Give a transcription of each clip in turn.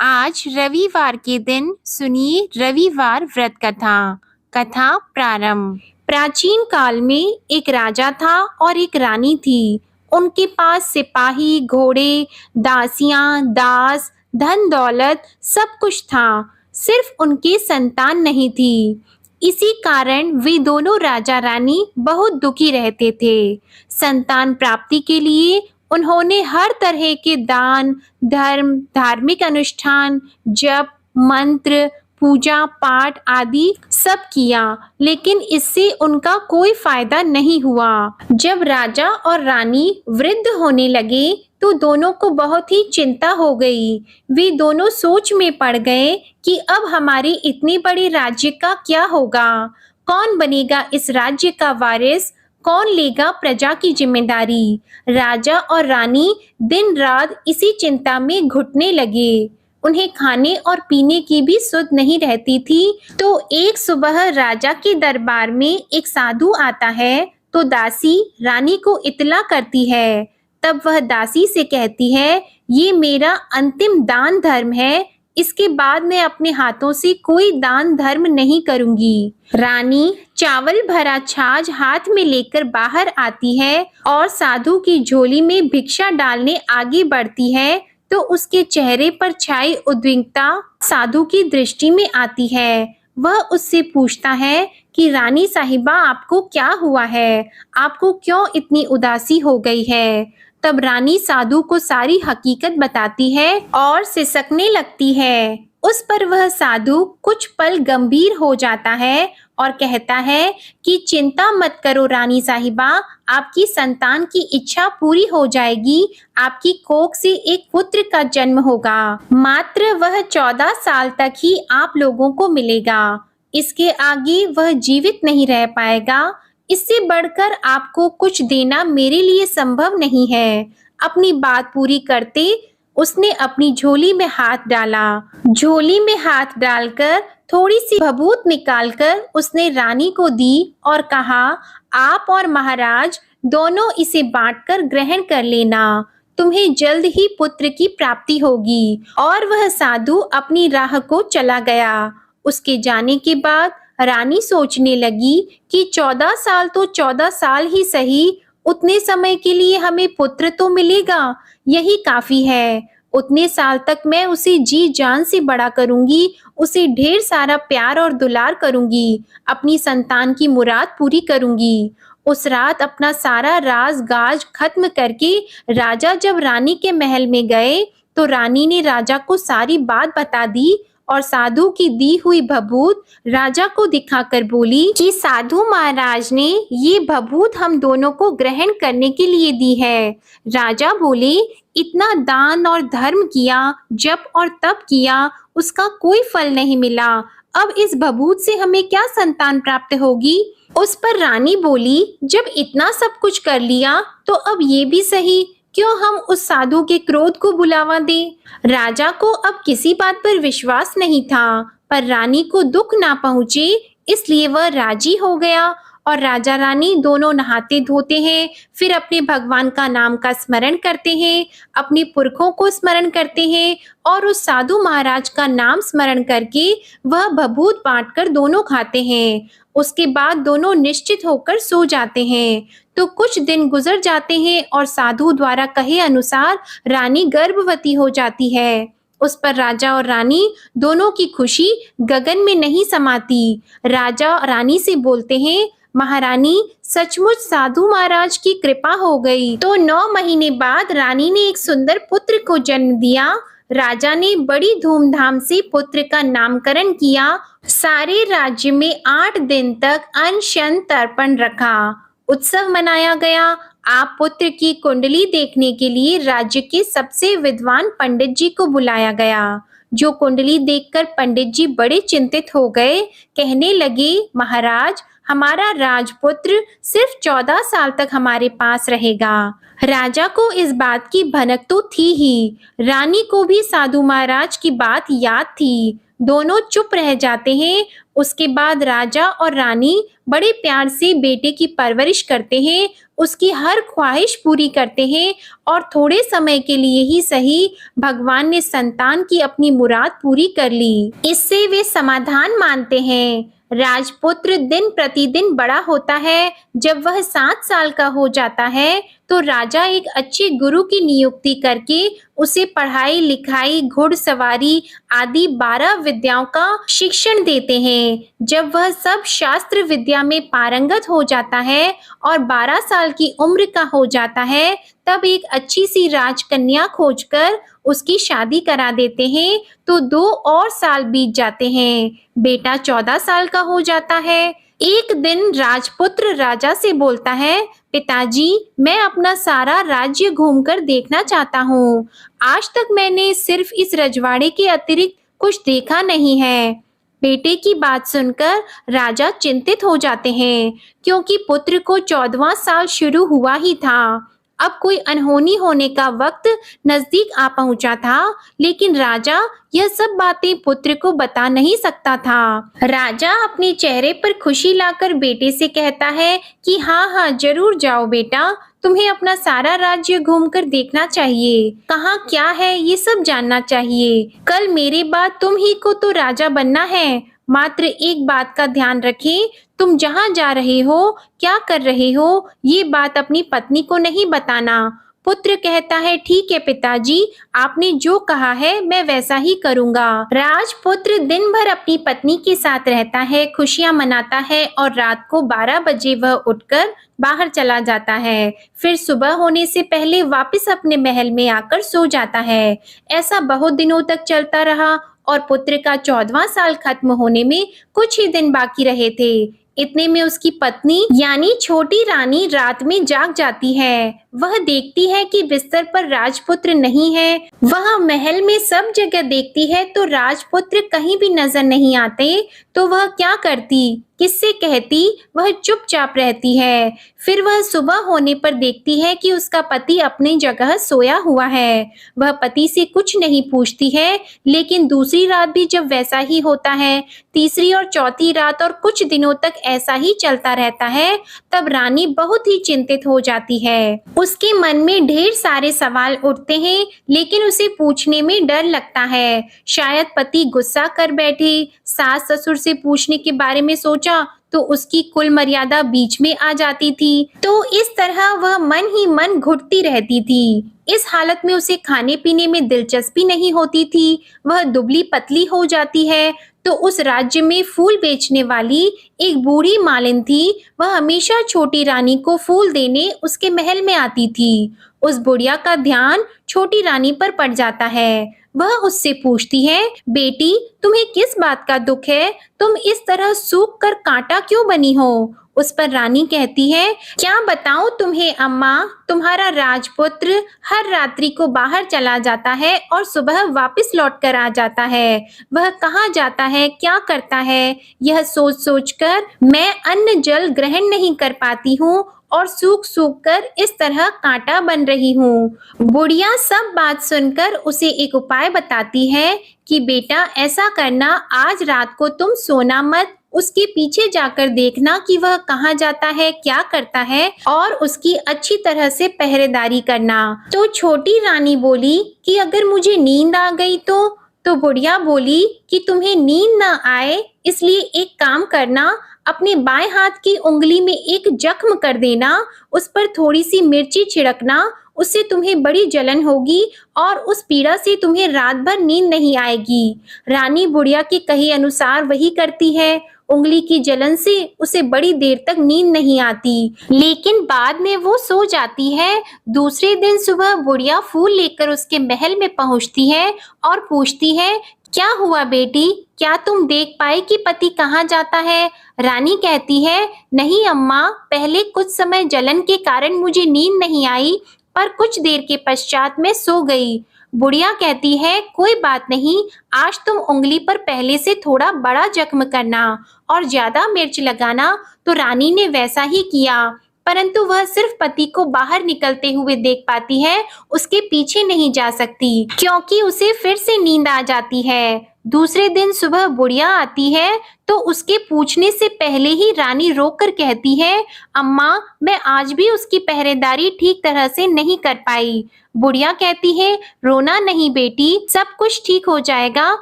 आज रविवार के दिन सुनिए रविवार व्रत कथा। कथा प्रारंभ। प्राचीन काल में एक राजा था और एक रानी थी। उनके पास सिपाही, घोड़े, दासियां, दास, धन दौलत सब कुछ था, सिर्फ उनकी संतान नहीं थी। इसी कारण वे दोनों राजा रानी बहुत दुखी रहते थे। संतान प्राप्ति के लिए उन्होंने हर तरह के दान, धर्म, धार्मिक अनुष्ठान, जप, मंत्र, पूजा पाठ आदि सब किया, लेकिन इससे उनका कोई फायदा नहीं हुआ। जब राजा और रानी वृद्ध होने लगे तो दोनों को बहुत ही चिंता हो गई। वे दोनों सोच में पड़ गए कि अब हमारे इतने बड़े राज्य का क्या होगा? कौन बनेगा इस राज्य का वारिस? कौन लेगा प्रजा की जिम्मेदारी? राजा और रानी दिन रात इसी चिंता में घुटने लगे। उन्हें खाने और पीने की भी सुध नहीं रहती थी। तो एक सुबह राजा के दरबार में एक साधु आता है तो दासी रानी को इत्तला करती है। तब वह दासी से कहती है, ये मेरा अंतिम दान धर्म है, इसके बाद मैं अपने हाथों से कोई दान धर्म नहीं करूंगी। रानी चावल भरा छाछ हाथ में लेकर बाहर आती है और साधु की झोली में भिक्षा डालने आगे बढ़ती है तो उसके चेहरे पर छाई उद्विग्नता साधु की दृष्टि में आती है। वह उससे पूछता है कि रानी साहिबा, आपको क्या हुआ है? आपको क्यों इतनी उदासी हो गई है? तब रानी साधु को सारी हकीकत बताती है और सिसकने लगती है। उस पर वह साधु कुछ पल गंभीर हो जाता है और कहता है कि चिंता मत करो रानी साहिबा, आपकी संतान की इच्छा पूरी हो जाएगी। आपकी कोख से एक पुत्र का जन्म होगा। मात्र वह 14 साल तक ही आप लोगों को मिलेगा। इसके आगे वह जीवित नहीं रह पाएगा। इससे बढ़कर आपको कुछ देना मेरे लिए संभव नहीं है। अपनी बात पूरी करते उसने अपनी झोली में हाथ डाला। झोली में हाथ डालकर थोड़ी सी भभूत निकालकर उसने रानी को दी और कहा, आप और महाराज दोनों इसे बांटकर ग्रहण कर लेना। तुम्हें जल्द ही पुत्र की प्राप्ति होगी। और वह साधु अपनी राह को चला गया। उसके जाने के बाद रानी सोचने लगी कि 14 साल तो 14 साल ही सही, उतने समय के लिए हमें पुत्र तो मिलेगा, यही काफी है। उतने साल तक मैं उसे जी जान से बड़ा करूंगी, उसे ढेर सारा प्यार और दुलार करूंगी, अपनी संतान की मुराद पूरी करूंगी। उस रात अपना सारा राज गाज खत्म करके राजा जब रानी के महल में गए तो रानी ने राजा को सारी बात बता दी और साधु की दी हुई भभूत राजा को दिखाकर बोली कि साधु महाराज ने ये भभूत हम दोनों को ग्रहण करने के लिए दी है। राजा बोले, इतना दान और धर्म किया, जप और तप किया, उसका कोई फल नहीं मिला। अब इस भभूत से हमें क्या संतान प्राप्त होगी? उस पर रानी बोली, जब इतना सब कुछ कर लिया तो अब ये भी सही, क्यों हम उस साधु के क्रोध को बुलावा दें? राजा को अब किसी बात पर विश्वास नहीं था, पर रानी को दुख ना पहुंचे इसलिए वह राजी हो गया। और राजा रानी दोनों नहाते धोते हैं, फिर अपने भगवान का नाम का स्मरण करते हैं, अपने पुरखों को स्मरण करते हैं और उस साधु महाराज का नाम स्मरण करके वह भभूत बांटकर दोनों खाते हैं। उसके बाद दोनों निश्चित होकर सो जाते हैं। तो कुछ दिन गुजर जाते हैं और साधु द्वारा कहे अनुसार रानी गर्भवती हो जाती है। उस पर राजा और रानी दोनों की खुशी गगन में नहीं समाती। राजा रानी से बोलते हैं, महारानी, सचमुच साधु महाराज की कृपा हो गई। तो 9 महीने बाद रानी ने एक सुंदर पुत्र को जन्म दिया। राजा ने बड़ी धूमधाम से पुत्र का नामकरण किया। सारे राज्य में 8 दिन तक अनशन तर्पण रखा, उत्सव मनाया गया। आप पुत्र की कुंडली देखने के लिए राज्य के सबसे विद्वान पंडित जी को बुलाया गया। जो कुंडली देखकर पंडित जी बड़े चिंतित हो गए। कहने लगे, महाराज, हमारा राजपुत्र सिर्फ 14 साल तक हमारे पास रहेगा। राजा को इस बात की भनक तो थी ही। रानी को भी साधु महाराज की बात याद थी। दोनों चुप रह जाते हैं। उसके बाद राजा और रानी बड़े प्यार से बेटे की परवरिश करते हैं, उसकी हर ख्वाहिश पूरी करते हैं और थोड़े समय के लिए ही सही भगवान ने संतान की अपनी मुराद पूरी कर ली। इससे वे समाधान मानते हैं। राजपुत्र दिन प्रतिदिन बड़ा होता है। जब वह 7 साल का हो जाता है तो राजा एक अच्छे गुरु की नियुक्ति करके उसे पढ़ाई लिखाई, घुड़सवारी आदि 12 विद्याओं का शिक्षण देते हैं। जब वह सब शास्त्र विद्या में पारंगत हो जाता है और 12 साल की उम्र का हो जाता है, तब एक अच्छी सी राजकन्या खोजकर उसकी शादी करा देते हैं। तो 2 और साल बीत जाते हैं। बेटा 14 साल का हो जाता है। एक दिन राजपुत्र राजा से बोलता है, पिताजी, मैं अपना सारा राज्य घूमकर देखना चाहता हूँ। आज तक मैंने सिर्फ इस रजवाड़े के अतिरिक्त कुछ देखा नहीं है। बेटे की बात सुनकर राजा चिंतित हो जाते हैं, क्योंकि पुत्र को 14वां साल शुरू हुआ ही था। अब कोई अनहोनी होने का वक्त नजदीक आ पहुंचा था, लेकिन राजा यह सब बातें पुत्र को बता नहीं सकता था। राजा अपने चेहरे पर खुशी लाकर बेटे से कहता है कि हाँ हाँ, जरूर जाओ बेटा, तुम्हें अपना सारा राज्य घूमकर देखना चाहिए। कहाँ क्या है ये सब जानना चाहिए। कल मेरे बाद तुम ही को तो राजा बनना है। मात्र एक बात का ध्यान रखें, तुम जहाँ जा रहे हो, क्या कर रहे हो, ये बात अपनी पत्नी को नहीं बताना। पुत्र कहता है, ठीक है पिताजी, आपने जो कहा है मैं वैसा ही करूँगा। राजपुत्र दिन भर अपनी पत्नी के साथ रहता है, खुशियाँ मनाता है और रात को 12 बजे वह उठकर बाहर चला जाता है। फिर सुबह होने से पहले वापस अपने महल में आकर सो जाता है। ऐसा बहुत दिनों तक चलता रहा और पुत्र का 14वां साल खत्म होने में कुछ ही दिन बाकी रहे थे। इतने में उसकी पत्नी यानी छोटी रानी रात में जाग जाती है। वह देखती है कि बिस्तर पर राजपुत्र नहीं है। वह महल में सब जगह देखती है तो राजपुत्र कहीं भी नजर नहीं आते। तो वह क्या करती, किससे कहती? वह चुपचाप रहती है। फिर वह सुबह होने पर देखती है कि उसका पति अपनी जगह सोया हुआ है। वह पति से कुछ नहीं पूछती है, लेकिन दूसरी रात भी जब वैसा ही होता है, तीसरी और चौथी रात और कुछ दिनों तक ऐसा ही चलता रहता है, तब रानी बहुत ही चिंतित हो जाती है। उसके मन में ढेर सारे सवाल उठते हैं, लेकिन उसे पूछने में डर लगता है। शायद पति गुस्सा कर बैठे। सास ससुर से पूछने के बारे में सोचा तो उसकी कुल मर्यादा बीच में आ जाती थी। तो इस तरह वह मन ही मन घुटती रहती थी। इस हालत में उसे खाने पीने में दिलचस्पी नहीं होती थी। वह दुबली पतली हो जाती है। तो उस राज्य में फूल बेचने वाली एक बूढ़ी मालिन थी। वह हमेशा छोटी रानी को फूल देने उसके महल में आती थी। उस बुढ़िया का ध्यान छोटी रानी पर पड़ जाता है। वह उससे पूछती है, बेटी, तुम्हें किस बात का दुख है? तुम इस तरह सूख कर कांटा क्यों बनी हो? उस पर रानी कहती है, क्या बताऊं तुम्हें अम्मा, तुम्हारा राजपुत्र हर रात्रि को बाहर चला जाता है और सुबह वापस लौट कर आ जाता है। वह कहाँ जाता है, क्या करता है, यह सोच सोच कर मैं अन्न जल ग्रहण नहीं कर पाती हूँ और सूख सूख कर इस तरह कांटा बन रही हूँ। बुढ़िया सब बात सुनकर उसे एक उपाय बताती है कि बेटा ऐसा करना, आज रात को तुम सोना मत, उसके पीछे जाकर देखना कि वह कहाँ जाता है, क्या करता है और उसकी अच्छी तरह से पहरेदारी करना। तो छोटी रानी बोली कि अगर मुझे नींद आ गई तो बुढ़िया बोली कि तुम्हें नींद ना आए इसलिए एक काम करना, अपने बाएं हाथ की उंगली में एक जख्म कर देना, उस पर थोड़ी सी मिर्ची छिड़कना, उससे तुम्हें बड़ी जलन होगी और उस पीड़ा से तुम्हें रात भर नींद नहीं आएगी। रानी बुढ़िया के कहे अनुसार वही करती है। उंगली की जलन से उसे बड़ी देर तक नींद नहीं आती, लेकिन बाद में वो सो जाती है। दूसरे दिन सुबह बुढ़िया फूल लेकर उसके महल में पहुंचती है और पूछती है, क्या हुआ बेटी, क्या तुम देख पाई कि पति कहाँ जाता है? रानी कहती है, नहीं अम्मा, पहले कुछ समय जलन के कारण मुझे नींद नहीं आई, पर कुछ देर के पश्चात मैं सो गई। बुढ़िया कहती है, कोई बात नहीं, आज तुम उंगली पर पहले से थोड़ा बड़ा जख्म करना और ज्यादा मिर्च लगाना। तो रानी ने वैसा ही किया। परंतु वह सिर्फ पति को बाहर निकलते हुए देख पाती है, उसके पीछे नहीं जा सकती क्योंकि उसे फिर से नींद आ जाती है। दूसरे दिन सुबह बुढ़िया आती है तो उसके पूछने से पहले ही रानी रोककर कहती है, अम्मा, मैं आज भी उसकी पहरेदारी ठीक तरह से नहीं कर पाई। बुढ़िया कहती है, रोना नहीं बेटी, सब कुछ ठीक हो जाएगा।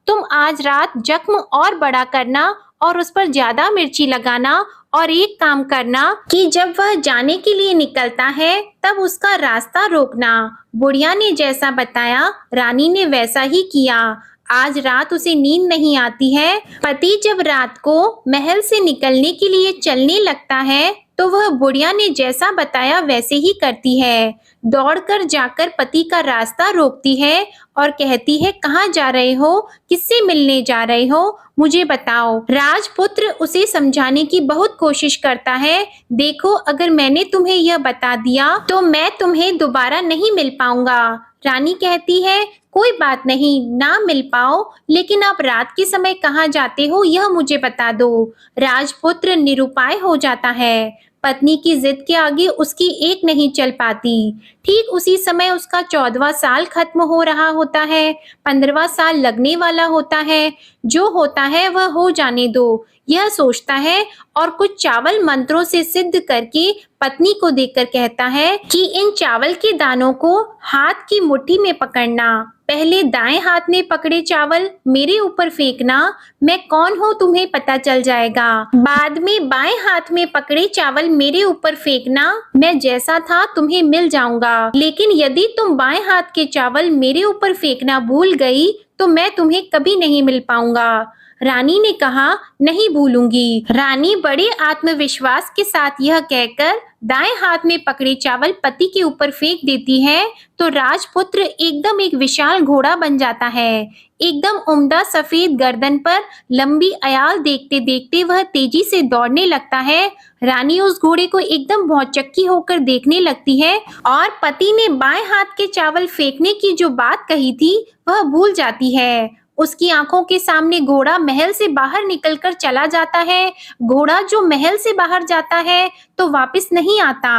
तुम आज रात जख्म और बड़ा करना और उस पर ज्यादा मिर्ची लगाना और एक काम करना कि जब वह जाने के लिए निकलता है तब उसका रास्ता रोकना। बुढ़िया ने जैसा बताया रानी ने वैसा ही किया। आज रात उसे नींद नहीं आती है। पति जब रात को महल से निकलने के लिए चलने लगता है तो वह बुढ़िया ने जैसा बताया वैसे ही करती है। दौड़कर जाकर पति का रास्ता रोकती है और कहती है, कहाँ जा रहे हो, किससे मिलने जा रहे हो, मुझे बताओ। राजपुत्र उसे समझाने की बहुत कोशिश करता है। देखो, अगर मैंने तुम्हें यह बता दिया तो मैं तुम्हें दोबारा नहीं मिल पाऊंगा। रानी कहती है, कोई बात नहीं, ना मिल पाओ, लेकिन आप रात के समय कहाँ जाते हो यह मुझे बता दो। राजपुत्र निरुपाय हो जाता है। पत्नी की जिद के आगे उसकी एक नहीं चल पाती। ठीक उसी समय उसका 14वां साल खत्म हो रहा होता है, 15वां साल लगने वाला होता है। जो होता है वह हो जाने दो, यह सोचता है और कुछ चावल मंत्रों से सिद्ध करके पत्नी को देकर कहता है कि इन चावल के दानों को हाथ की मुट्ठी में पकड़ना। पहले दाएं हाथ में पकड़े चावल मेरे ऊपर फेंकना, मैं कौन हूँ तुम्हें पता चल जाएगा। बाद में बाएं हाथ में पकड़े चावल मेरे ऊपर फेंकना, मैं जैसा था तुम्हें मिल जाऊंगा। लेकिन यदि तुम बाएं हाथ के चावल मेरे ऊपर फेंकना भूल गई तो मैं तुम्हें कभी नहीं मिल पाऊंगा। रानी ने कहा, नहीं भूलूंगी। रानी बड़े आत्मविश्वास के साथ यह कहकर दाएं हाथ में पकड़े चावल पति के ऊपर फेंक देती है तो राजपुत्र एकदम एक विशाल घोड़ा बन जाता है। एकदम उम्दा सफेद गर्दन पर लंबी अयाल देखते देखते वह तेजी से दौड़ने लगता है। रानी उस घोड़े को एकदम भौचक्की होकर देखने लगती है और पति ने बाएं हाथ के चावल फेंकने की जो बात कही थी वह भूल जाती है। उसकी आंखों के सामने घोड़ा महल से बाहर निकलकर चला जाता है। घोड़ा जो महल से बाहर जाता है तो वापस नहीं आता।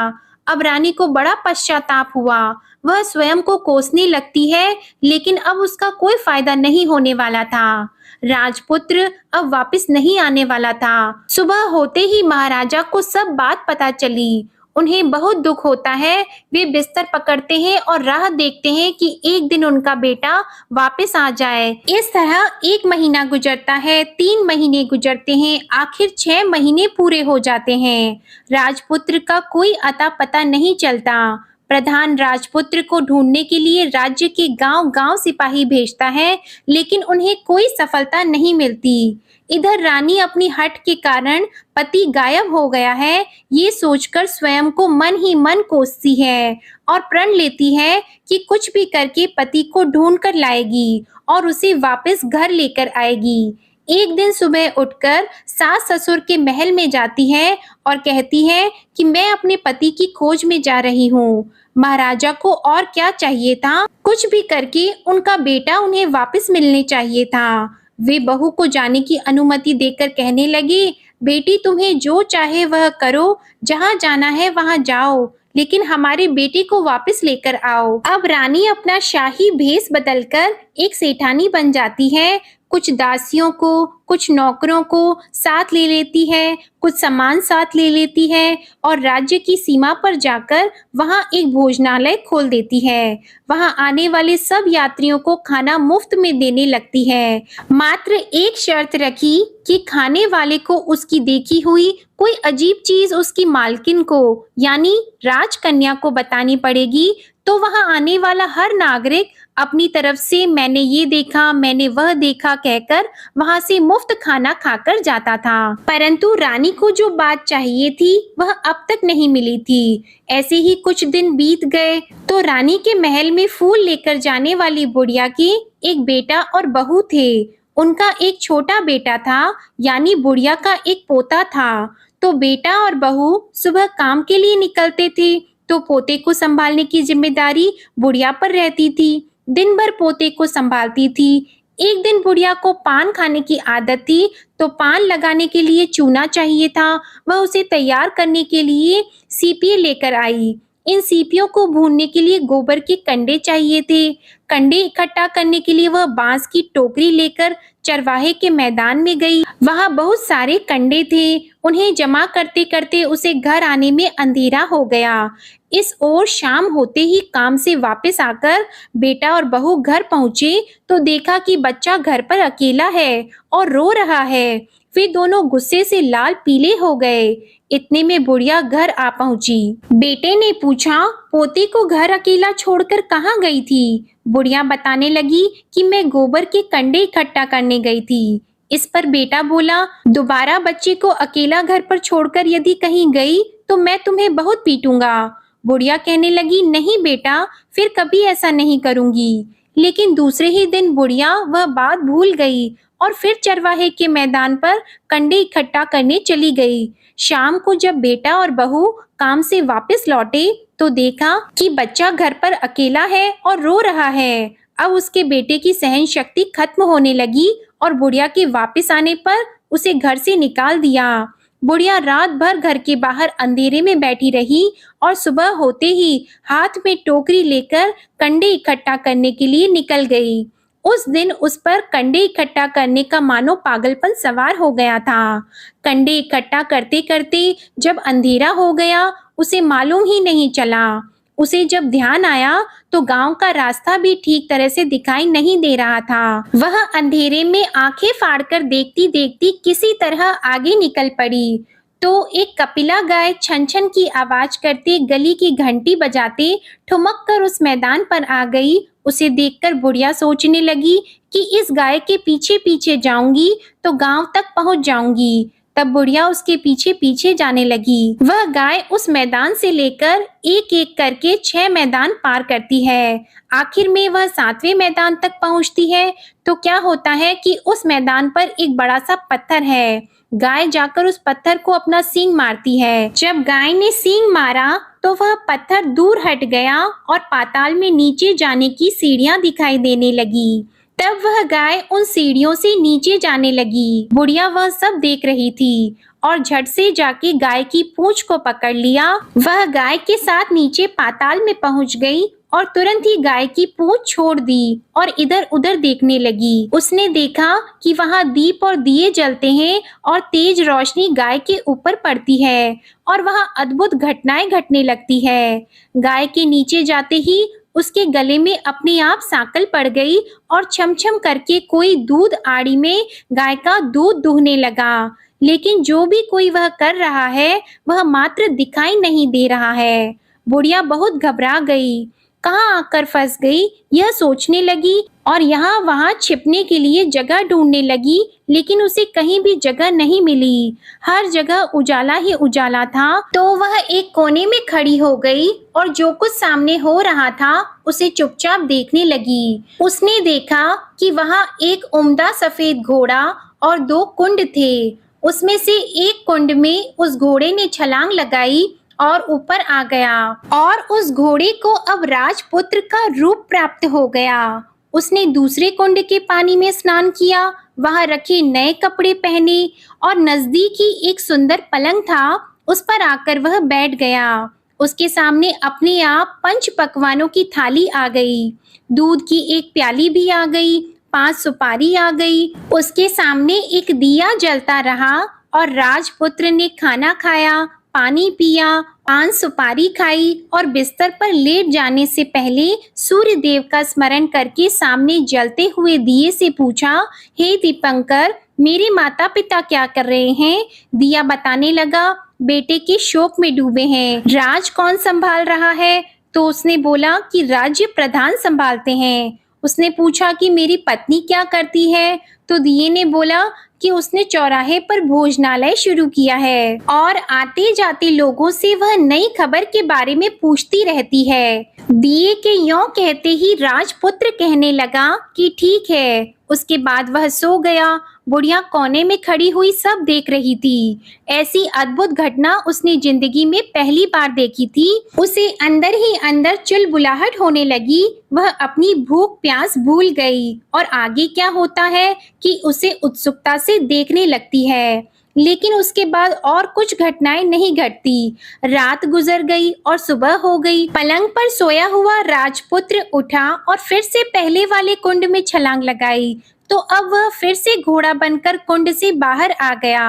अब रानी को बड़ा पश्चाताप हुआ। वह स्वयं को कोसने लगती है, लेकिन अब उसका कोई फायदा नहीं होने वाला था। राजपुत्र अब वापस नहीं आने वाला था। सुबह होते ही महाराजा को सब बात पता चली। उन्हें बहुत दुख होता है। वे बिस्तर पकड़ते हैं और राह देखते हैं कि एक दिन उनका बेटा वापस आ जाए। इस तरह 1 महीना गुजरता है, 3 महीने गुजरते हैं, आखिर 6 महीने पूरे हो जाते हैं। राजपुत्र का कोई अता पता नहीं चलता। प्रधान राजपुत्र को ढूंढने के लिए राज्य के गांव-गांव सिपाही भेजता है, लेकिन उन्हें कोई सफलता नहीं मिलती। इधर रानी अपनी हठ के कारण पति गायब हो गया है, ये सोचकर स्वयं को मन ही मन कोसती है और प्रण लेती है कि कुछ भी करके पति को ढूंढ कर लाएगी और उसे वापस घर लेकर आएगी। एक दिन सुबह उठकर सास ससुर के महल में जाती है और कहती है कि मैं अपने पति की खोज में जा रही हूँ। महाराजा को और क्या चाहिए था, कुछ भी करके उनका बेटा उन्हें वापस मिलने चाहिए था। वे बहू को जाने की अनुमति देकर कहने लगे, बेटी तुम्हें जो चाहे वह करो, जहाँ जाना है वहाँ जाओ, लेकिन हमारे बेटे को वापस लेकर आओ। अब रानी अपना शाही भेष बदलकर एक सेठानी बन जाती है। कुछ दासियों को, कुछ नौकरों को साथ ले लेती है, कुछ सामान साथ ले लेती है और राज्य की सीमा पर जाकर वहां एक भोजनालय खोल देती है। वहां आने वाले सब यात्रियों को खाना मुफ्त में देने लगती है। मात्र एक शर्त रखी कि खाने वाले को उसकी देखी हुई कोई अजीब चीज उसकी मालकिन को यानी राजकन्या को बतानी पड़ेगी, तो वहां आने वाला हर नागरिक अपनी तरफ से मैंने ये देखा, मैंने वह देखा कहकर वहां से मुफ्त खाना खाकर जाता था। परंतु रानी को जो बात चाहिए थी वह अब तक नहीं मिली थी। ऐसे ही कुछ दिन बीत गए तो रानी के महल में फूल लेकर जाने वाली बुढ़िया के एक बेटा और बहू थे। उनका एक छोटा बेटा था, यानी बुढ़िया का एक पोता था। तो बेटा और बहू सुबह काम के लिए निकलते थे तो पोते को संभालने की जिम्मेदारी बुढ़िया पर रहती थी। दिन भर पोते को संभालती थी। एक दिन बुढ़िया को पान खाने की आदत थी, तो पान लगाने के लिए चूना चाहिए था। वह उसे तैयार करने के लिए सीपियाँ लेकर आई। इन सीपियों को भूनने के लिए गोबर के कंडे चाहिए थे। कंडे इकट्ठा करने के लिए वह बांस की टोकरी लेकर चरवाहे के मैदान में गई। वहां बहुत सारे कंडे थे। उन्हें जमा करते करते उसे घर आने में अंधेरा हो गया। इस ओर शाम होते ही काम से वापस आकर बेटा और बहू घर पहुंचे तो देखा कि बच्चा घर पर अकेला है और रो रहा है। वे दोनों गुस्से से लाल पीले हो गए। इतने में बुढ़िया घर आ पहुंची। बेटे ने पूछा, पोते को घर अकेला छोड़कर कहाँ गई थी? बुढ़िया बताने लगी कि मैं गोबर के कंडे इकट्ठा करने गई थी। इस पर बेटा बोला, दोबारा बच्चे को अकेला घर पर छोड़कर यदि कहीं गई तो मैं तुम्हें बहुत पीटूंगा। बुढ़िया कहने लगी, नहीं बेटा, फिर कभी ऐसा नहीं करूंगी। लेकिन दूसरे ही दिन बुढ़िया वह बात भूल गई और फिर चरवाहे के मैदान पर कंडे इकट्ठा करने चली गई। शाम को जब बेटा और बहू काम से वापस लौटे तो देखा कि बच्चा घर पर अकेला है और रो रहा है। अब उसके बेटे की सहन शक्ति खत्म होने लगी और बुढ़िया के वापस आने पर उसे घर से निकाल दिया। बुढ़िया रात भर घर के बाहर अंधेरे में बैठी रही और सुबह होते ही हाथ में टोकरी लेकर कंडे इकट्ठा करने के लिए निकल गई। उस दिन उस पर कंडे इकट्ठा करने का मानो पागलपन सवार हो गया था। कंडे इकट्ठा करते करते जब अंधेरा हो गया, उसे मालूम ही नहीं चला। उसे जब ध्यान आया तो गांव का रास्ता भी ठीक तरह से दिखाई नहीं दे रहा था। वह अंधेरे में आंखें फाड़कर देखती देखती किसी तरह आगे निकल पड़ी तो एक कपिला गाय छन छन की आवाज करते गली की घंटी बजाते ठुमक कर उस मैदान पर आ गई। उसे देखकर बुढ़िया सोचने लगी कि इस गाय के पीछे पीछे जाऊंगी तो गांव तक पहुंच जाऊंगी। तब बुढ़िया उसके पीछे पीछे जाने लगी। वह गाय उस मैदान से लेकर एक एक करके 6 मैदान पार करती है। आखिर में वह 7वें मैदान तक पहुंचती है तो क्या होता है कि उस मैदान पर एक बड़ा सा पत्थर है। गाय जाकर उस पत्थर को अपना सींग मारती है। जब गाय ने सींग मारा तो वह पत्थर दूर हट गया और पाताल में नीचे जाने की सीढ़ियां दिखाई देने लगी। तब वह गाय उन सीढ़ियों से नीचे जाने लगी। बुढ़िया वह सब देख रही थी और झट से जाके गाय की पूंछ को पकड़ लिया। वह गाय के साथ नीचे पाताल में पहुंच गई और तुरंत ही गाय की पूंछ छोड़ दी और इधर उधर देखने लगी। उसने देखा कि वहां दीप और दिए जलते हैं और तेज रोशनी गाय के ऊपर पड़ती है और वहां अद्भुत घटनाएं घटने लगती है। गाय के नीचे जाते ही उसके गले में अपने आप सांकल पड़ गई और छमछम करके कोई दूध आड़ी में गाय का दूध दुहने लगा। लेकिन जो भी कोई वह कर रहा है वह मात्र दिखाई नहीं दे रहा है। बुढ़िया बहुत घबरा गई, कहाँ आकर फंस गई यह सोचने लगी और यहाँ वहाँ छिपने के लिए जगह ढूंढने लगी। लेकिन उसे कहीं भी जगह नहीं मिली। हर जगह उजाला ही उजाला था। तो वह एक कोने में खड़ी हो गई और जो कुछ सामने हो रहा था उसे चुपचाप देखने लगी। उसने देखा कि वहाँ एक उम्दा सफेद घोड़ा और 2 कुंड थे। उसमें से एक कुंड में उस घोड़े ने छलांग लगाई और ऊपर आ गया और उस घोड़े को अब राजपुत्र का रूप प्राप्त हो गया। उसने दूसरे कुंड के पानी में स्नान किया, वहां रखे नए कपड़े पहने और नजदीक ही एक सुंदर पलंग था, उस पर आकर वह बैठ गया। उसके सामने अपने आप 5 पकवानों की थाली आ गई। दूध की एक प्याली भी आ गई, 5 सुपारी आ गई। उसके सामने एक दिया जलता रहा और राजपुत्र ने खाना खाया, पानी पिया, 5 सुपारी खाई और बिस्तर पर लेट जाने से पहले सूर्य देव का स्मरण करके सामने जलते हुए दिए से पूछा, हे दीपंकर, मेरे माता पिता क्या कर रहे हैं? दिया बताने लगा, बेटे के शोक में डूबे हैं। राज कौन संभाल रहा है? तो उसने बोला कि राज्य प्रधान संभालते हैं। उसने पूछा कि मेरी पत्नी क्या करती है? तो दिए ने बोला कि उसने चौराहे पर भोजनालय शुरू किया है और आते जाते लोगों से वह नई खबर के बारे में पूछती रहती है। दिए के यों कहते ही राजपुत्र कहने लगा कि ठीक है, उसके बाद वह सो गया। बुढ़िया कोने में खड़ी हुई सब देख रही थी। ऐसी अद्भुत घटना उसने जिंदगी में पहली बार देखी थी। उसे अंदर ही अंदर चुलबुलाहट होने लगी। वह अपनी भूख प्यास भूल गई और आगे क्या होता है कि उसे उत्सुकता से देखने लगती है। लेकिन उसके बाद और कुछ घटनाएं नहीं घटती। रात गुजर गई और सुबह हो गई। पलंग पर सोया हुआ राजपुत्र उठा और फिर से पहले वाले कुंड में छलांग लगाई। तो अब वह फिर से घोड़ा बनकर कुंड से बाहर आ गया।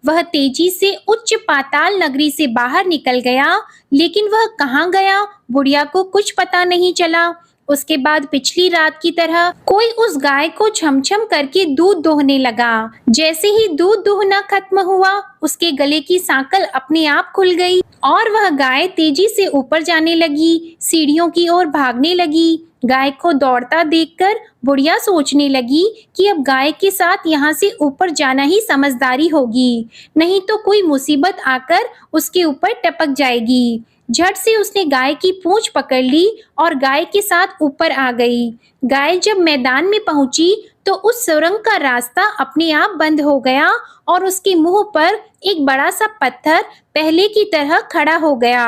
वह तेजी से उच्च पाताल नगरी से बाहर निकल गया, लेकिन वह कहाँ गया बुढ़िया को कुछ पता नहीं चला। उसके बाद पिछली रात की तरह कोई उस गाय को छमछम करके दूध दोहने लगा। जैसे ही दूध दोहना खत्म हुआ, उसके गले की सांकल अपने आप खुल गई और वह गाय तेजी से ऊपर जाने लगी, सीढ़ियों की ओर भागने लगी। गाय को दौड़ता देखकर बुढ़िया सोचने लगी कि अब गाय के साथ यहाँ से ऊपर जाना ही समझदारी होगी, नहीं तो कोई मुसीबत आकर उसके ऊपर टपक जाएगी। झट से उसने गाय की पूंछ पकड़ ली और गाय के साथ ऊपर आ गई। गाय जब मैदान में पहुंची तो उस सुरंग का रास्ता अपने आप बंद हो गया और उसके मुंह पर एक बड़ा सा पत्थर पहले की तरह खड़ा हो गया।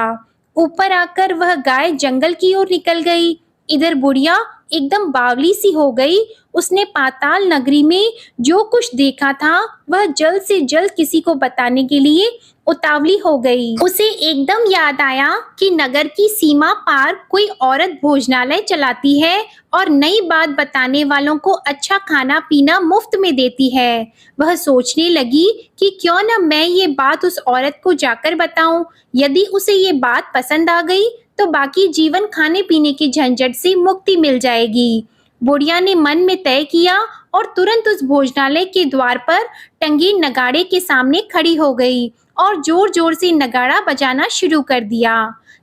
ऊपर आकर वह गाय जंगल की ओर निकल गई। इधर बुढ़िया एकदम बावली सी हो गई। उसने पाताल नगरी में जो कुछ देखा था वह जल्द से जल्द किसी को बताने के लिए उतावली हो गई। उसे एकदम याद आया कि नगर की सीमा पार कोई औरत भोजनालय चलाती है और नई बात बताने वालों को अच्छा खाना पीना मुफ्त में देती है। वह सोचने लगी कि क्यों न मैं ये बात उस औरत को जाकर बताऊं। यदि उसे ये बात पसंद आ गई तो बाकी जीवन खाने पीने की झंझट से मुक्ति मिल जाएगी। बुढ़िया ने मन में तय किया और तुरंत उस भोजनालय के द्वार पर टंगे नगाड़े के सामने खड़ी हो गई और जोर जोर से नगाड़ा बजाना शुरू कर दिया।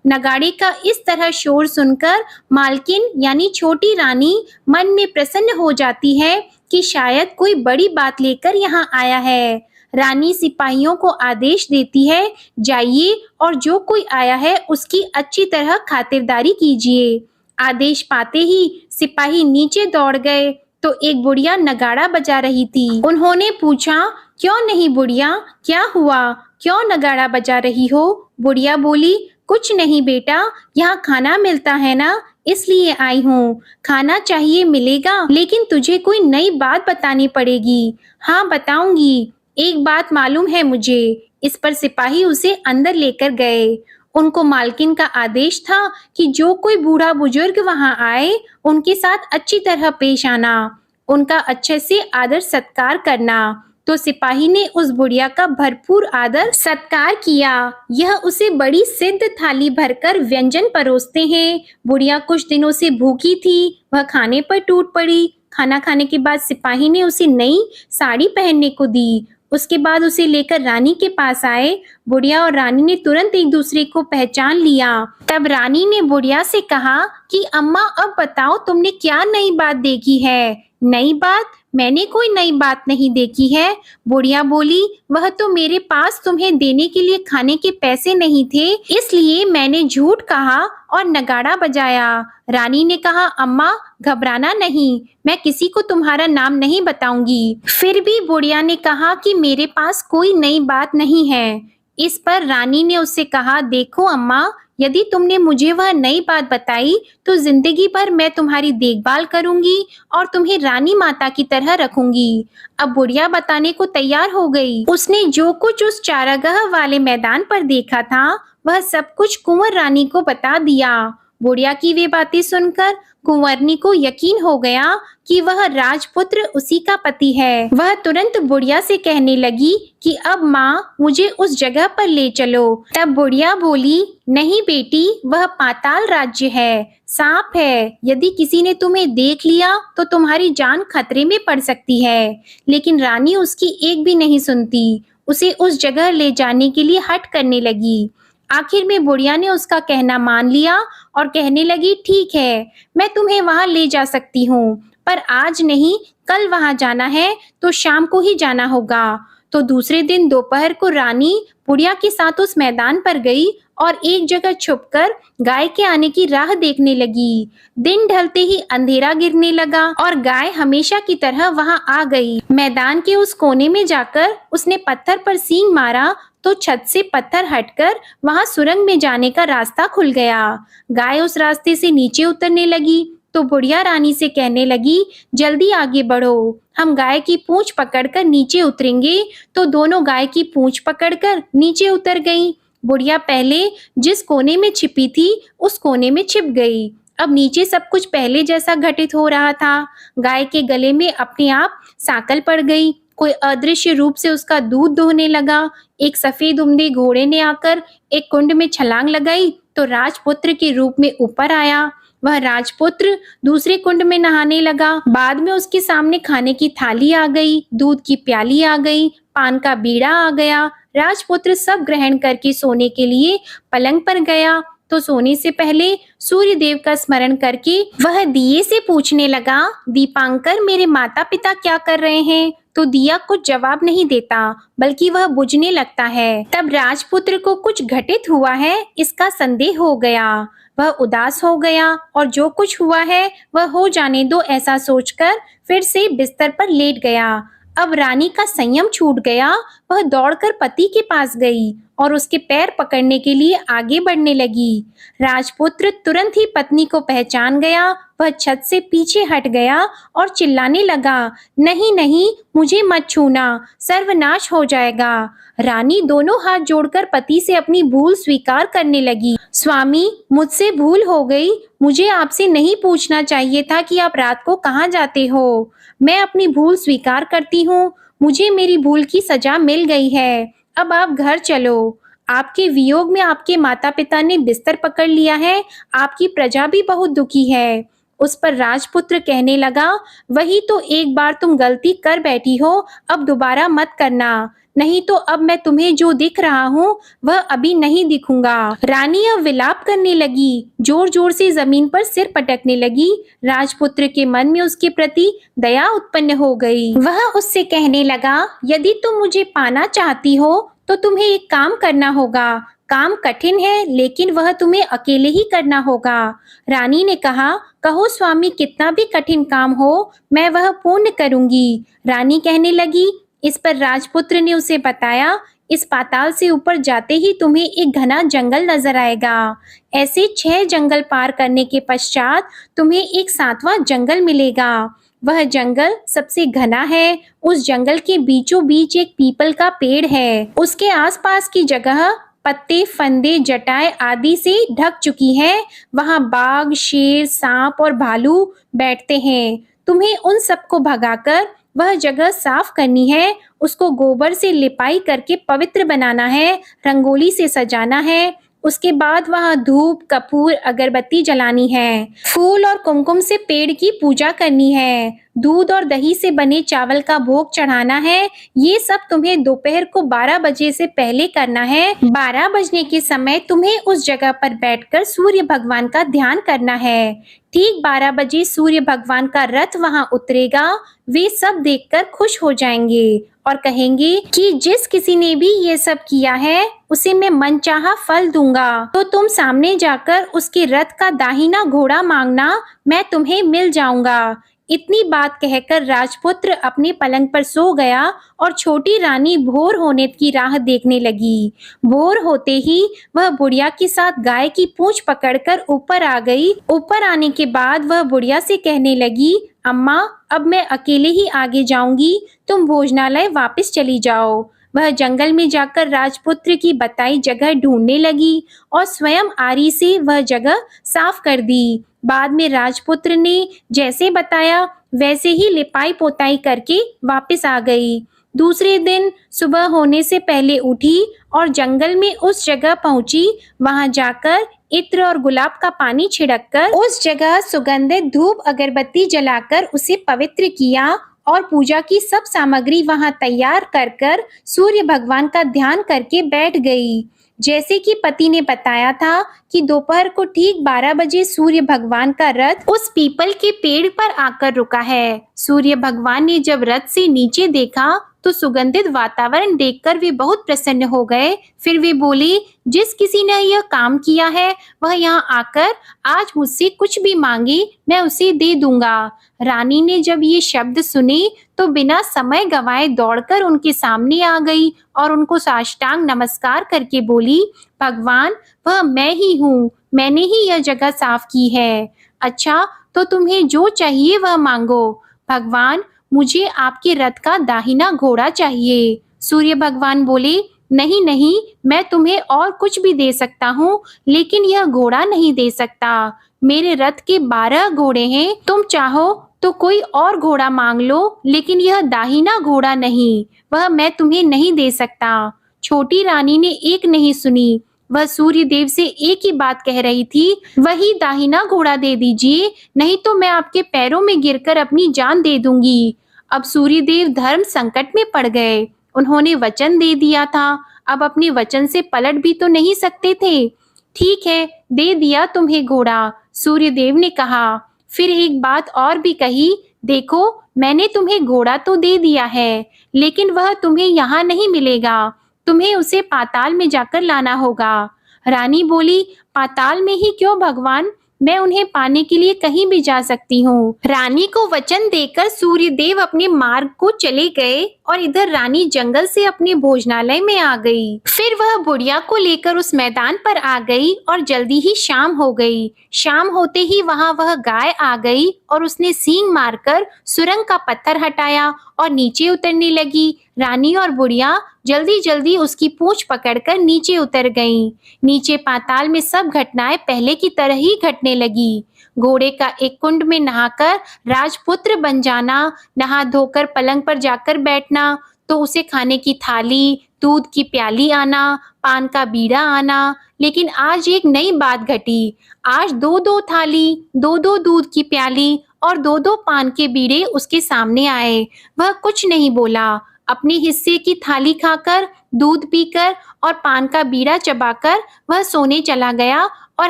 नगाड़े का इस तरह शोर सुनकर मालकिन यानी छोटी रानी मन में प्रसन्न हो जाती है कि शायद कोई बड़ी बात लेकर यहाँ आया है। रानी सिपाहियों को आदेश देती है, जाइए और जो कोई आया है उसकी अच्छी तरह खातिरदारी कीजिए। आदेश पाते ही सिपाही नीचे दौड़ गए तो एक बुढ़िया नगाड़ा बजा रही थी। उन्होंने पूछा, क्यों नहीं बुढ़िया, क्या हुआ, क्यों नगाड़ा बजा रही हो? बुढ़िया बोली, कुछ नहीं बेटा, यहाँ खाना मिलता है ना, इसलिए आई हूँ। खाना चाहिए मिलेगा, लेकिन तुझे कोई नई बात बतानी पड़ेगी। हाँ बताऊंगी, एक बात मालूम है मुझे। इस पर सिपाही उसे अंदर लेकर गए। उनको मालकिन का आदेश था कि जो कोई बूढ़ा बुजुर्ग वहां आए उनके साथ अच्छी तरह पेश आना, उनका अच्छे से आदर सत्कार करना। तो सिपाही ने उस बुढ़िया का भरपूर आदर सत्कार किया। यह उसे बड़ी सिद्ध थाली भरकर व्यंजन परोसते हैं। बुढ़िया कुछ दिनों से भूखी थी, वह खाने पर टूट पड़ी। खाना खाने के बाद सिपाही ने उसे नई साड़ी पहनने को दी। उसके बाद उसे लेकर रानी के पास आए। बुढ़िया और रानी ने तुरंत एक दूसरे को पहचान लिया। तब रानी ने बुढ़िया से कहा कि अम्मा अब बताओ तुमने क्या नई बात देखी है? नई बात? मैंने कोई नई बात नहीं देखी है। बुढ़िया बोली, वह तो मेरे पास तुम्हें देने के लिए खाने के पैसे नहीं थे, इसलिए मैंने झूठ कहा और नगाड़ा बजाया। रानी ने कहा, अम्मा घबराना नहीं, मैं किसी को तुम्हारा नाम नहीं बताऊंगी। फिर भी बुढ़िया ने कहा कि मेरे पास कोई नई बात नहीं है। इस पर रानी ने उससे कहा, देखो अम्मा, यदि तुमने मुझे वह नई बात बताई तो जिंदगी भर मैं तुम्हारी देखभाल करूंगी और तुम्हें रानी माता की तरह रखूंगी। अब बुढ़िया बताने को तैयार हो गई। उसने जो कुछ उस चारागाह वाले मैदान पर देखा था वह सब कुछ कुंवर रानी को बता दिया। बुढ़िया की वे बातें सुनकर कुंवरनी को यकीन हो गया कि वह राजपुत्र उसी का पति है। वह तुरंत बुढ़िया से कहने लगी कि अब माँ मुझे उस जगह पर ले चलो। तब बुढ़िया बोली, नहीं बेटी, वह पाताल राज्य है, सांप है। यदि किसी ने तुम्हें देख लिया तो तुम्हारी जान खतरे में पड़ सकती है। लेकिन रानी उसकी एक भी नहीं सुनती, उसे उस जगह ले जाने के लिए हठ करने लगी। आखिर में बुढ़िया ने उसका कहना मान लिया और कहने लगी, ठीक है, मैं तुम्हें वहां ले जा सकती हूँ, पर आज नहीं, कल वहां जाना है तो शाम को ही जाना होगा। तो दूसरे दिन दोपहर को रानी बुढ़िया के साथ उस मैदान पर गई और एक जगह छुपकर गाय के आने की राह देखने लगी। दिन ढलते ही अंधेरा गिरने लगा और गाय हमेशा की तरह वहां आ गई। मैदान के उस कोने में जाकर उसने पत्थर पर सींग मारा तो छत से पत्थर हटकर वहां सुरंग में जाने का रास्ता खुल गया। गाय उस रास्ते से नीचे उतरने लगी तो बुढ़िया रानी से कहने लगी, जल्दी आगे बढ़ो, हम गाय की पूंछ पकड़कर नीचे उतरेंगे। तो दोनों गाय की पूंछ पकड़कर नीचे उतर गईं। बुढ़िया पहले जिस कोने में छिपी थी उस कोने में छिप गई। अब नीचे सब कुछ पहले जैसा घटित हो रहा था। गाय के गले में अपने आप सांकल पड़ गई। कोई अदृश्य रूप से उसका दूध दोहने लगा। एक सफेद उम्दे घोड़े ने आकर एक कुंड में छलांग लगाई तो राजपुत्र के रूप में ऊपर आया। वह राजपुत्र दूसरे कुंड में नहाने लगा। बाद में उसके सामने खाने की थाली आ गई, दूध की प्याली आ गई, पान का बीड़ा आ गया। राजपुत्र सब ग्रहण करके सोने के लिए पलंग पर गया तो सोने से पहले सूर्य देव का स्मरण करके वह दिए से पूछने लगा, दीपांकर मेरे माता पिता क्या कर रहे हैं? तो दिया कुछ जवाब नहीं देता बल्कि वह बुझने लगता है। तब राजपुत्र को कुछ घटित हुआ है इसका संदेह हो गया। वह उदास हो गया और जो कुछ हुआ है वह हो जाने दो ऐसा सोचकर फिर से बिस्तर पर लेट गया। अब रानी का संयम छूट गया। वह दौड़कर पति के पास गई और उसके पैर पकड़ने के लिए आगे बढ़ने लगी। राजपुत्र तुरंत ही पत्नी को पहचान गया। वह छत से पीछे हट गया और चिल्लाने लगा, नहीं नहीं, मुझे मत छूना, सर्वनाश हो जाएगा। रानी दोनों हाथ जोड़कर पति से अपनी भूल स्वीकार करने लगी। स्वामी, मुझसे भूल हो गई। मुझे आपसे नहीं पूछना चाहिए था कि आप रात को कहाँ जाते हो। मैं अपनी भूल स्वीकार करती हूँ। मुझे मेरी भूल की सजा मिल गई है। अब आप घर चलो। आपके वियोग में आपके माता पिता ने बिस्तर पकड़ लिया है। आपकी प्रजा भी बहुत दुखी है। उस पर राजपुत्र कहने लगा, वही तो एक बार तुम गलती कर बैठी हो, अब दोबारा मत करना, नहीं तो अब मैं तुम्हें जो दिख रहा हूँ वह अभी नहीं दिखूंगा। रानी अब विलाप करने लगी, जोर जोर से जमीन पर सिर पटकने लगी। राजपुत्र के मन में उसके प्रति दया उत्पन्न हो गई। वह उससे कहने लगा, यदि तुम मुझे पाना चाहती हो तो तुम्हें एक काम करना होगा। काम कठिन है लेकिन वह तुम्हें अकेले ही करना होगा। रानी ने कहा, कहो स्वामी, कितना भी कठिन काम हो मैं वह पूर्ण करूंगी। रानी कहने लगी। इस पर राजपुत्र ने उसे बताया, इस पाताल से ऊपर जाते ही तुम्हें एक घना जंगल नजर आएगा। ऐसे 6 जंगल पार करने के पश्चात तुम्हें एक 7वां जंगल मिलेगा। वह जंगल सबसे घना है। उस जंगल के बीचों बीच एक पीपल का पेड़ है। उसके आसपास की जगह पत्ते, फंदे, जटाएं आदि से ढक चुकी है। वहां बाघ, शेर, सांप और भालू बैठते हैं। तुम्हें उन सबको भगाकर वह जगह साफ करनी है। उसको गोबर से लिपाई करके पवित्र बनाना है, रंगोली से सजाना है। उसके बाद वहां धूप, कपूर, अगरबत्ती जलानी है। फूल और कुमकुम से पेड़ की पूजा करनी है। दूध और दही से बने चावल का भोग चढ़ाना है। ये सब तुम्हें दोपहर को 12 बजे से पहले करना है। 12 बजने के समय तुम्हें उस जगह पर बैठकर सूर्य भगवान का ध्यान करना है। ठीक 12 बजे सूर्य भगवान का रथ वहां उतरेगा। वे सब देखकर खुश हो जाएंगे और कहेंगे कि जिस किसी ने भी ये सब किया है उसे मैं मनचाहा फल दूंगा। तो तुम सामने जाकर उसके रथ का दाहिना घोड़ा मांगना, मैं तुम्हें मिल जाऊंगा। इतनी बात कहकर राजपुत्र अपने पलंग पर सो गया और छोटी रानी भोर होने की राह देखने लगी। भोर होते ही वह बुढ़िया के साथ गाय की पूंछ पकड़कर ऊपर आ गई। ऊपर आने के बाद वह बुढ़िया से कहने लगी, अम्मा, अब मैं अकेले ही आगे जाऊंगी, तुम भोजनालय वापस चली जाओ। वह जंगल में जाकर राजपुत्र की बताई जगह ढूंढने लगी और स्वयं आरी से वह जगह साफ कर दी। बाद में राजपुत्र ने जैसे बताया वैसे ही लिपाई पोताई करके वापस आ गई। दूसरे दिन सुबह होने से पहले उठी और जंगल में उस जगह पहुंची। वहां जाकर इत्र और गुलाब का पानी छिड़ककर उस जगह सुगंधित धूप अगरबत्ती जलाकर उसे पवित्र किया और पूजा की सब सामग्री वहां तैयार कर सूर्य भगवान का ध्यान करके बैठ गई। जैसे कि पति ने बताया था कि दोपहर को ठीक 12 बजे सूर्य भगवान का रथ उस पीपल के पेड़ पर आकर रुका है। सूर्य भगवान ने जब रथ से नीचे देखा तो सुगंधित वातावरण देखकर वे बहुत प्रसन्न हो गए। फिर वे बोले, जिस किसी ने यह काम किया है वह यहाँ आकर आज मुझसे कुछ भी मांगे मैं उसे दे दूंगा। रानी ने जब ये शब्द सुने तो बिना समय गंवाए दौड़कर उनके सामने आ गई और उनको साष्टांग नमस्कार करके बोली, भगवान, वह मैं ही हूँ, मैंने ही यह जगह साफ की है। अच्छा, तो तुम्हें जो चाहिए वह मांगो। भगवान, मुझे आपके रथ का दाहिना घोड़ा चाहिए। सूर्य भगवान बोले, नहीं नहीं, मैं तुम्हें और कुछ भी दे सकता हूँ, लेकिन यह घोड़ा नहीं दे सकता। मेरे रथ के 12 घोड़े हैं, तुम चाहो तो कोई और घोड़ा मांग लो, लेकिन यह दाहिना घोड़ा नहीं, वह मैं तुम्हें नहीं दे सकता। छोटी रानी ने एक नहीं सुनी, वह सूर्य देव से एक ही बात कह रही थी, वही दाहिना घोड़ा दे दीजिए, नहीं तो मैं आपके पैरों में गिरकर अपनी जान दे दूंगी। अब सूर्य देव धर्म संकट में पड़ गए। उन्होंने वचन दे दिया था, अब अपने वचन से पलट भी तो नहीं सकते थे। ठीक है, दे दिया तुम्हें घोड़ा, सूर्य देव ने कहा। फिर एक बात और भी कही, देखो, मैंने तुम्हें घोड़ा तो दे दिया है, लेकिन वह तुम्हें यहाँ नहीं मिलेगा, तुम्हें उसे पाताल में जाकर लाना होगा। रानी बोली, पाताल में ही क्यों भगवान, मैं उन्हें पाने के लिए कहीं भी जा सकती हूँ। रानी को वचन देकर सूर्य देव अपने मार्ग को चले गए और इधर रानी जंगल से अपने भोजनालय में आ गई। फिर वह बुढ़िया को लेकर उस मैदान पर आ गई और जल्दी ही शाम हो गई। शाम होते ही वहां वह गाय आ गई और उसने सींग मारकर सुरंग का पत्थर हटाया और नीचे उतरने लगी। रानी और बुढ़िया जल्दी जल्दी उसकी पूंछ पकड़कर नीचे उतर गईं। नीचे पाताल में सब घटनाएं पहले की तरह ही घटने लगी। घोड़े का एक कुंड में नहाकर राजपुत्र बन जाना, नहा धोकर पलंग पर जाकर बैठना, तो उसे खाने की थाली, दूध की प्याली आना, पान का बीड़ा आना। लेकिन आज एक नई बात घटी। आज 2-2 थाली, 2-2 दूध की प्याली और 2-2 पान के बीड़े उसके सामने आए। वह कुछ नहीं बोला। अपने हिस्से की थाली खाकर, दूध पीकर और पान का बीड़ा चबाकर वह सोने चला गया और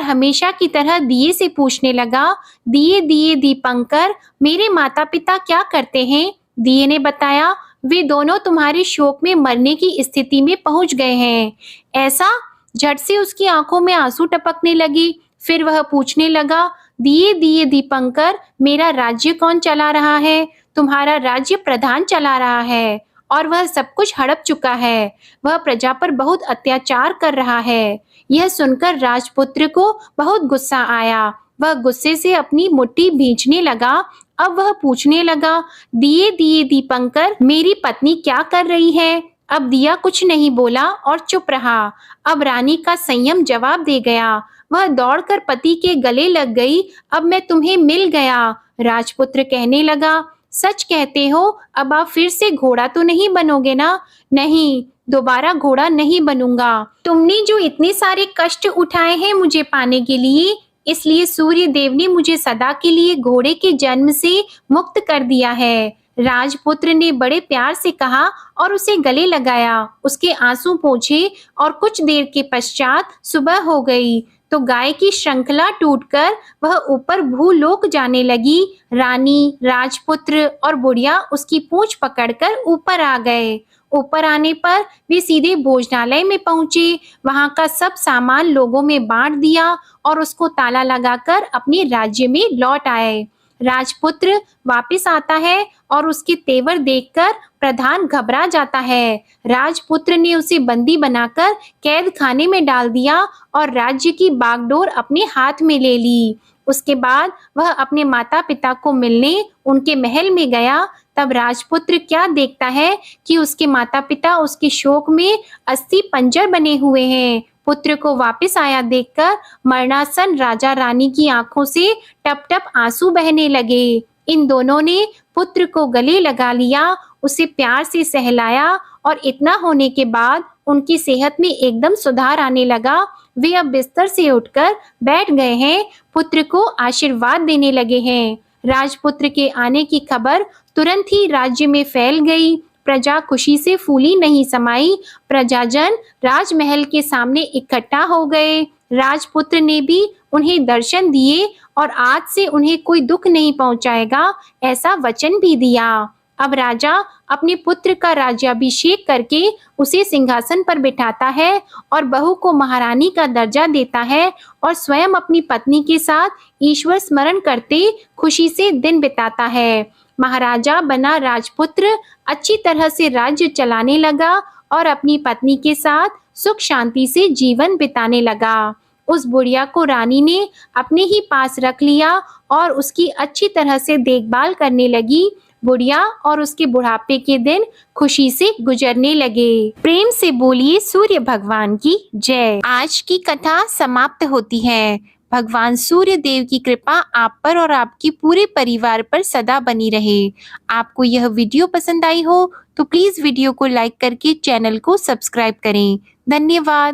हमेशा की तरह दिए से पूछने लगा, दिए दिए दीपंकर, मेरे माता पिता क्या करते हैं? दिए ने बताया, वे दोनों तुम्हारे शोक में मरने की स्थिति में पहुंच गए हैं। ऐसा? झट से उसकी आंखों में आंसू टपकने लगे। फिर वह पूछने लगा, दिए दिए दीपंकर, मेरा राज्य कौन चला रहा है? तुम्हारा राज्य प्रधान चला रहा है और वह सब कुछ हड़प चुका है। वह प्रजा पर बहुत अत्याचार कर रहा है। यह सुनकर राजपुत्र को बहुत गुस्सा आया। वह गुस्से से अपनी मुट्ठी भींचने लगा। अब वह पूछने लगा, दिए दिए दीपंकर, मेरी पत्नी क्या कर रही है? अब दिया कुछ नहीं बोला और चुप रहा। अब रानी का संयम जवाब दे गया। वह दौड़कर पति के गले लग गई। अब मैं तुम्हें मिल गया। राजपुत्र कहने लगा, सच कहते हो? अब आप फिर से घोड़ा तो नहीं बनोगे ना? नहीं, दोबारा घोड़ा नहीं बनूंगा। तुमने जो इतने सारे कष्ट उठाए हैं मुझे पाने के लिए, इसलिए सूर्य देव ने मुझे सदा के लिए घोड़े के जन्म से मुक्त कर दिया है। राजपुत्र ने बड़े प्यार से कहा और उसे गले लगाया, उसके आंसू पोंछे और कुछ देर के पश्चात सुबह हो गई तो गाय की श्रृंखला टूटकर वह ऊपर भूलोक जाने लगी। रानी, राजपुत्र और बुढ़िया उसकी पूंछ पकड़कर ऊपर आ गए। ऊपर आने पर वे सीधे भोजनालय में पहुंचे। वहां का सब सामान लोगों में बांट दिया और उसको ताला लगाकर अपने राज्य में लौट आए। राजपुत्र वापस आता है और उसके तेवर देखकर प्रधान घबरा जाता है। राजपुत्र ने उसे बंदी बनाकर कैद खाने में डाल दिया और राज्य की बागडोर अपने हाथ में ले ली। उसके बाद वह अपने माता पिता को मिलने उनके महल में गया। तब राजपुत्र क्या देखता है कि उसके माता पिता उसके शोक में अस्थि पंजर बने हुए हैं। पुत्र को वापस आया देखकर मरणासन राजा रानी की आंखों से टप टप आंसू बहने लगे। इन दोनों ने पुत्र को गले लगा लिया, उसे प्यार से सहलाया और इतना होने के बाद उनकी सेहत में एकदम सुधार आने लगा। वे अब बिस्तर से उठकर बैठ गए हैं, पुत्र को आशीर्वाद देने लगे हैं। राजपुत्र के आने की खबर तुरंत ही राज्य में फैल गई। प्रजा खुशी से फूली नहीं समाई। प्रजाजन राजमहल के सामने इकट्ठा हो गए। राजपुत्र ने भी उन्हें दर्शन दिए और आज से उन्हें कोई दुख नहीं पहुंचाएगा, ऐसा वचन भी दिया। अब राजा अपने पुत्र का राज्याभिषेक करके उसे सिंहासन पर बिठाता है और बहू को महारानी का दर्जा देता है और स्वयं अपनी पत्नी के साथ ईश्वर स्मरण करते खुशी से दिन बिताता है। महाराजा बना राजपुत्र अच्छी तरह से राज्य चलाने लगा और अपनी पत्नी के साथ सुख शांति से जीवन बिताने लगा। उस बुढ़िया को रानी ने अपने ही पास रख लिया और उसकी अच्छी तरह से देखभाल करने लगी। बुढ़िया और उसके बुढ़ापे के दिन खुशी से गुजरने लगे। प्रेम से बोलिए सूर्य भगवान की जय। आज की कथा समाप्त होती है। भगवान सूर्य देव की कृपा आप पर और आपके पूरे परिवार पर सदा बनी रहे। आपको यह वीडियो पसंद आई हो तो प्लीज वीडियो को लाइक करके चैनल को सब्सक्राइब करें। धन्यवाद।